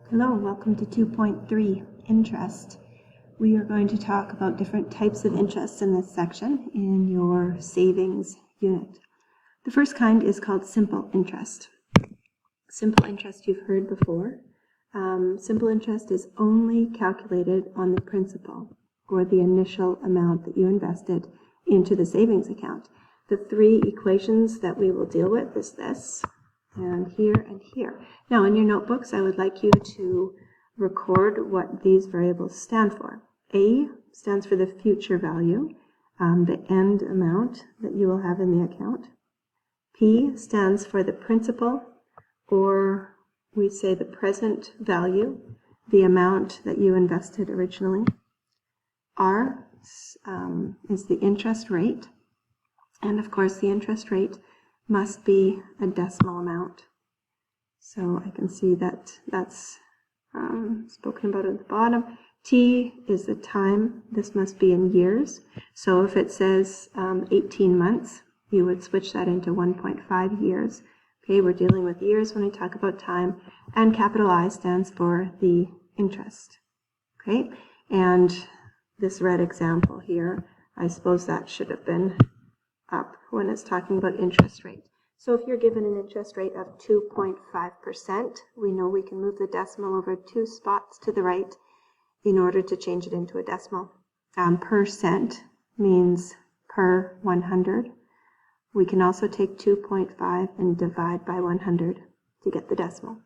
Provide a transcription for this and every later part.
Hello, welcome to 2.3, Interest. We are going to talk about different types of interest in this section in your savings unit. The first kind is called simple interest. Simple interest you've heard before. Simple interest is only calculated on the principal or the initial amount that you invested into the savings account. The three equations that we will deal with is this, and here, and here. Now, in your notebooks, I would like you to record what these variables stand for. A stands for the future value, the end amount that you will have in the account. P stands for the principal, or we say the present value, the amount that you invested originally. R is the interest rate, and of course the interest rate must be a decimal amount. So I can see that that's spoken about at the bottom. T is the time. This must be in years. So if it says 18 months, you would switch that into 1.5 years. Okay, we're dealing with years when we talk about time. And capital I stands for the interest. Okay, and this red example here, I suppose that should have been up when it's talking about interest rate. So if you're given an interest rate of 2.5%, we know we can move the decimal over 2 spots to the right in order to change it into a decimal. Percent means per 100. We can also take 2.5 and divide by 100 to get the decimal.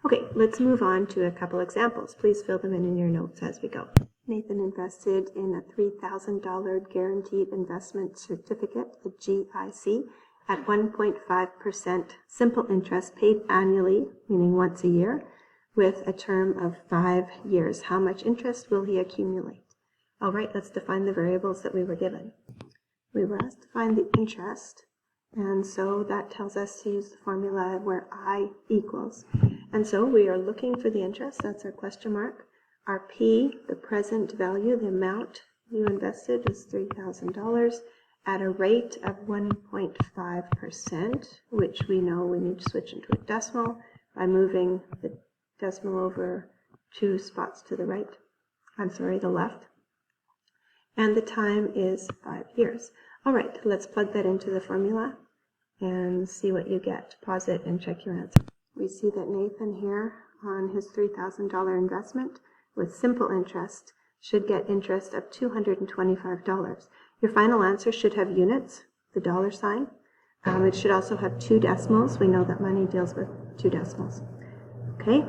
Okay, let's move on to a couple examples. Please fill them in your notes as we go. Nathan invested in a $3,000 guaranteed investment certificate, a GIC, at 1.5% simple interest paid annually, meaning once a year, with a term of 5 years. How much interest will he accumulate? All right, let's define the variables that we were given. We were asked to find the interest, and so that tells us to use the formula where I equals. And so we are looking for the interest, that's our question mark. Our P, the present value, the amount you invested is $3,000 at a rate of 1.5%, which we know we need to switch into a decimal by moving the decimal over 2 spots to the right. The left. And the time is 5 years. All right, let's plug that into the formula and see what you get. Pause it and check your answer. We see that Nathan here on his $3,000 investment with simple interest should get interest of $225. Your final answer should have units, the dollar sign. It should also have 2 decimals. We know that money deals with 2 decimals. Okay,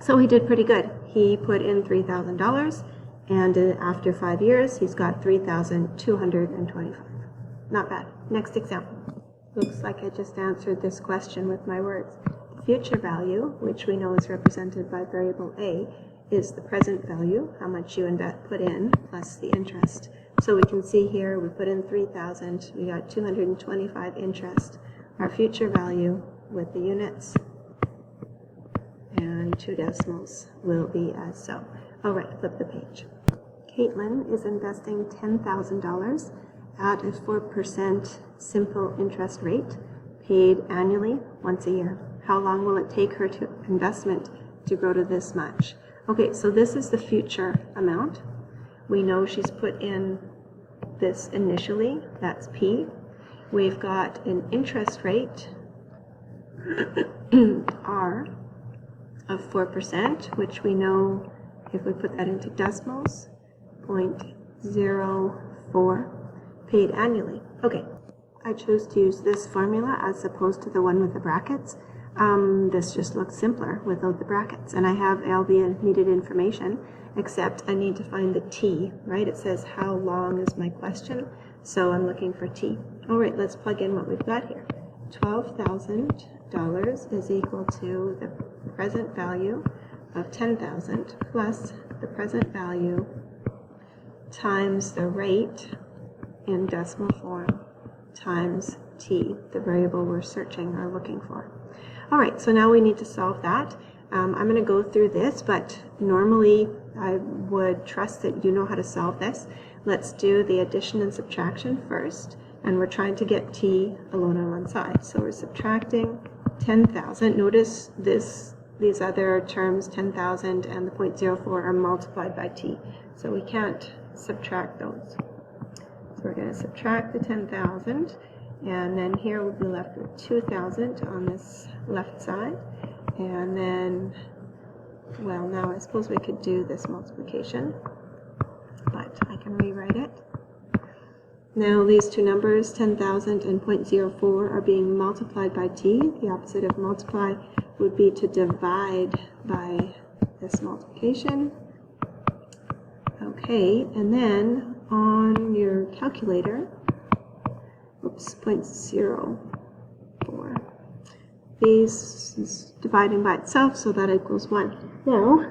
so he did pretty good. He put in $3,000, and after 5 years, he's got $3,225. Not bad. Next example. Looks like I just answered this question with my words. The future value, which we know is represented by variable A, is the present value, how much you put in, plus the interest. So we can see here, we put in 3,000, we got 225 interest. Our future value with the units and 2 decimals will be as so. All right, flip the page. Caitlin is investing $10,000 at a 4% simple interest rate, paid annually once a year. How long will it take her investment to grow to this much? Okay, so this is the future amount. We know she's put in this initially, that's P. We've got an interest rate, R, of 4%, which we know if we put that into decimals, 0.04, paid annually. Okay, I chose to use this formula as opposed to the one with the brackets. This just looks simpler without the brackets, and I have all the needed information, except I need to find the T, right? It says how long is my question, so I'm looking for T. All right, let's plug in what we've got here. $12,000 is equal to the present value of 10,000 plus the present value times the rate in decimal form times T, the variable we're searching or looking for. All right, so now we need to solve that. I'm going to go through this, but normally I would trust that you know how to solve this. Let's do the addition and subtraction first, and we're trying to get T alone on one side. So we're subtracting 10,000. Notice this these other terms, 10,000 and the 0.04, are multiplied by t. So we can't subtract those. So we're going to subtract the 10,000, and then here we'll be left with 2,000 on this left side. And then, well, now I suppose we could do this multiplication, but I can rewrite it. Now these two numbers, 10,000 and 0.04, are being multiplied by t. The opposite of multiply would be to divide by this multiplication. Okay, and then on your calculator, oops, 0.04. These is dividing by itself, so that equals 1. Now,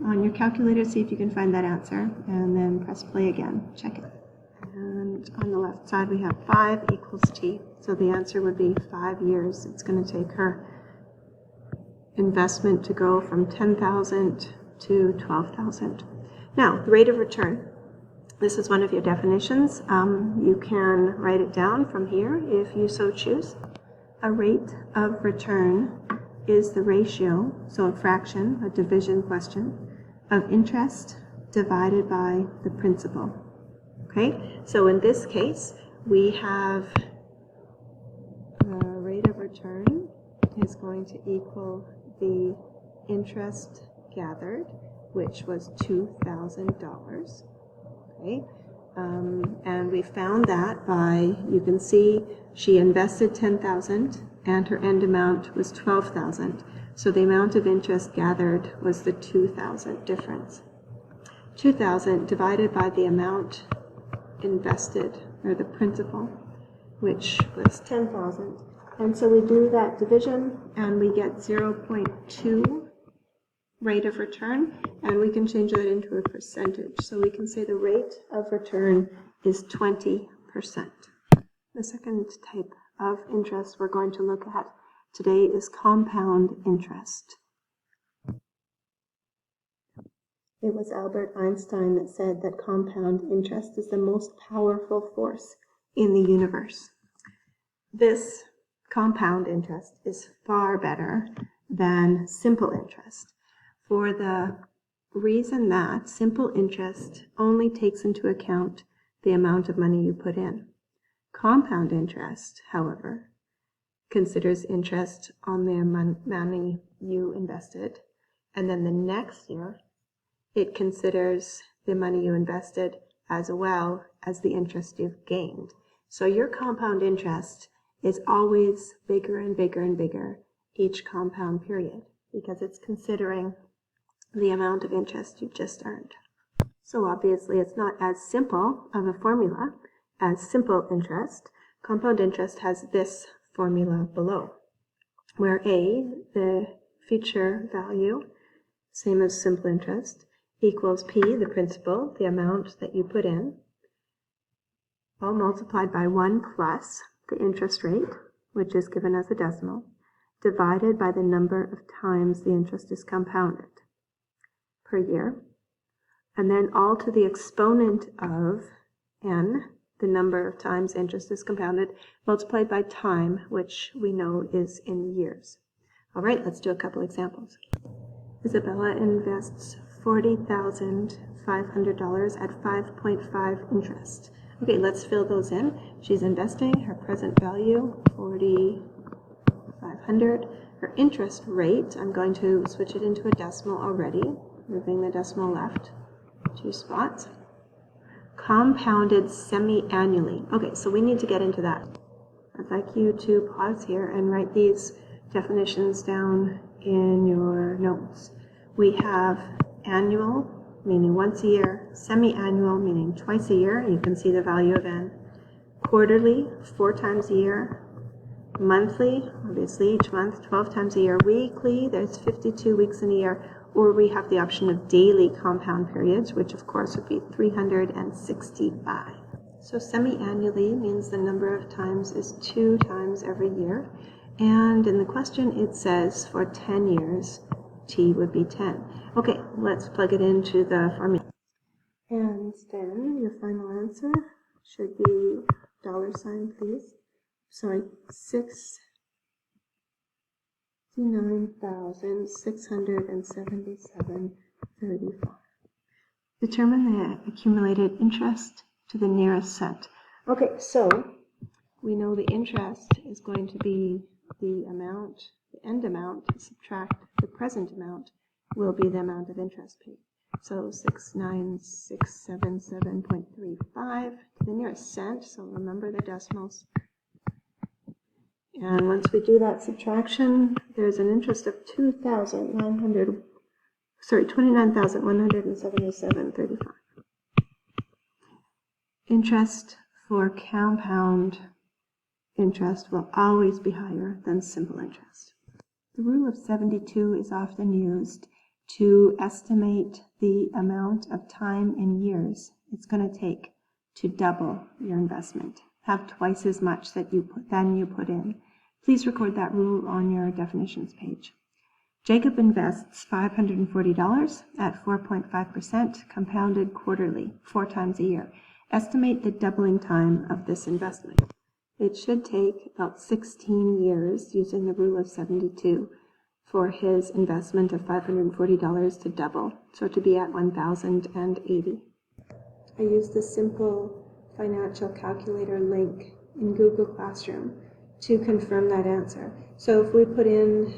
on your calculator, see if you can find that answer, and then press play again. Check it. And on the left side, we have 5 equals t. So the answer would be 5 years. It's going to take her investment to go from 10,000 to 12,000. Now, the rate of return. This is one of your definitions. You can write it down from here if you so choose. A rate of return is the ratio, so a fraction, a division question, of interest divided by the principal. Okay, so in this case, we have the rate of return is going to equal the interest gathered, which was $2,000. Okay, and we found that by, you can see she invested 10,000 and her end amount was 12,000. So the amount of interest gathered was the 2,000 difference. 2,000 divided by the amount invested, or the principal, which was 10,000. And so we do that division and we get 0.2 rate of return, and we can change that into a percentage. So we can say the rate of return is 20%. The second type of interest we're going to look at today is compound interest. It was Albert Einstein that said that compound interest is the most powerful force in the universe. This compound interest is far better than simple interest, for the reason that simple interest only takes into account the amount of money you put in. Compound interest, however, considers interest on the money you invested, and then the next year it considers the money you invested as well as the interest you've gained. So your compound interest is always bigger and bigger and bigger each compound period, because it's considering the amount of interest you've just earned. So obviously it's not as simple of a formula as simple interest. Compound interest has this formula below, where A, the future value, same as simple interest, equals P, the principal, the amount that you put in, all multiplied by 1 plus the interest rate, which is given as a decimal, divided by the number of times the interest is compounded per year, and then all to the exponent of n, the number of times interest is compounded, multiplied by time, which we know is in years. All right, let's do a couple examples. Isabella invests $40,500 at 5.5 interest. Okay, let's fill those in. She's investing, her present value, $4,500. Her interest rate, I'm going to switch it into a decimal already, moving the decimal left 2 spots. Compounded semi-annually. Okay, so we need to get into that. I'd like you to pause here and write these definitions down in your notes. We have annual, meaning once a year, semi-annual, meaning twice a year. You can see the value of n. Quarterly, 4 times a year. Monthly, obviously each month, 12 times a year. Weekly, there's 52 weeks in a year. Or we have the option of daily compound periods, which of course would be 365. So semi-annually means the number of times is 2 times every year. And in the question it says for 10 years, t would be 10. Okay, let's plug it into the formula. And then your final answer should be $, please. Sorry, 6 $69,677.35. Determine the accumulated interest to the nearest cent. Okay, so we know the interest is going to be the amount, the end amount, subtract the present amount, will be the amount of interest paid. So 69677.35 to the nearest cent, so remember the decimals. And once we do that subtraction, there's an interest of $29,177.35. Interest for compound interest will always be higher than simple interest. The rule of 72 is often used to estimate the amount of time in years it's going to take to double your investment. Have twice as much than you put in. Please record that rule on your definitions page. Jacob invests $540 at 4.5% compounded quarterly, 4 times a year. Estimate the doubling time of this investment. It should take about 16 years, using the rule of 72, for his investment of $540 to double, so to be at $1,080. I used the simple financial calculator link in Google Classroom to confirm that answer. So if we put in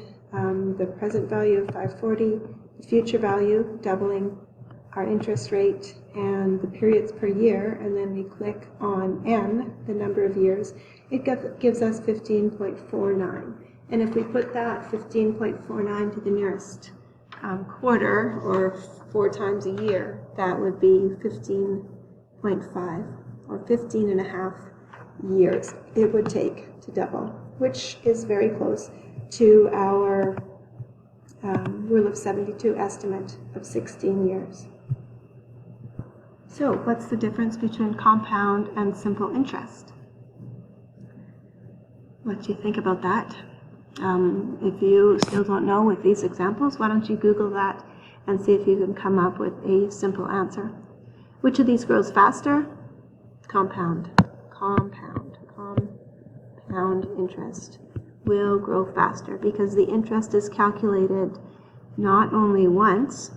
the present value of $540, the future value, doubling our interest rate, and the periods per year, and then we click on N, the number of years, it gives us 15.49. And if we put that 15.49 to the nearest quarter, or 4 times a year, that would be 15.5, or 15 and a half years it would take to double, which is very close to our rule of 72 estimate of 16 years. So what's the difference between compound and simple interest? What do you think about that? If you still don't know with these examples, why don't you Google that and see if you can come up with a simple answer. Which of these grows faster? Compound. Compound interest will grow faster because the interest is calculated not only once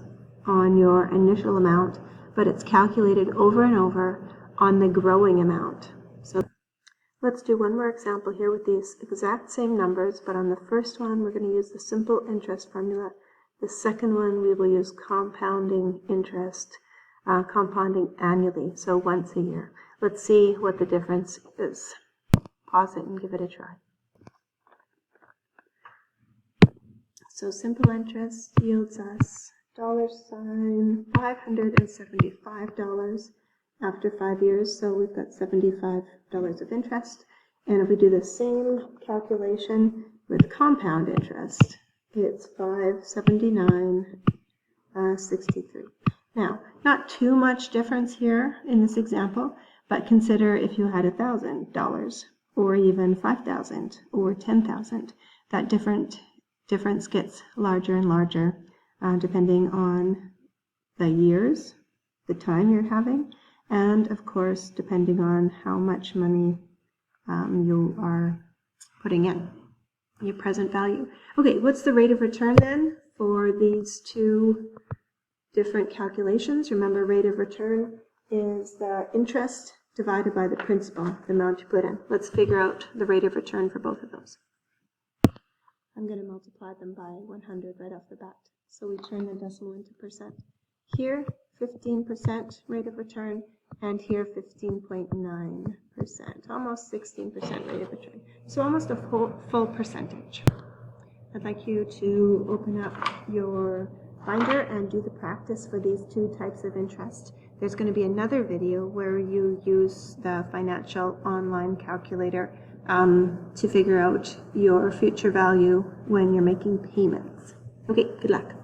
on your initial amount, but it's calculated over and over on the growing amount. So let's do one more example here with these exact same numbers, but on the first one we're going to use the simple interest formula. The second one we will use compounding interest, compounding annually, so once a year. Let's see what the difference is. Pause it and give it a try. So simple interest yields us $575 after 5 years, so we've got $75 of interest. And if we do the same calculation with compound interest, it's $579.63. Now, not too much difference here in this example, but consider if you had $1,000 or even $5,000 or $10,000, that difference gets larger and larger depending on the years, the time you're having, and of course depending on how much money you are putting in, your present value. Okay, what's the rate of return then for these two different calculations? Remember, rate of return is the interest divided by the principal, the amount you put in. Let's figure out the rate of return for both of those. I'm going to multiply them by 100 right off the bat. So we turn the decimal into percent. Here, 15% rate of return, and here 15.9%, almost 16% rate of return. So almost a full percentage. I'd like you to open up your binder and do the practice for these two types of interest. There's going to be another video where you use the financial online calculator to figure out your future value when you're making payments. Okay, good luck.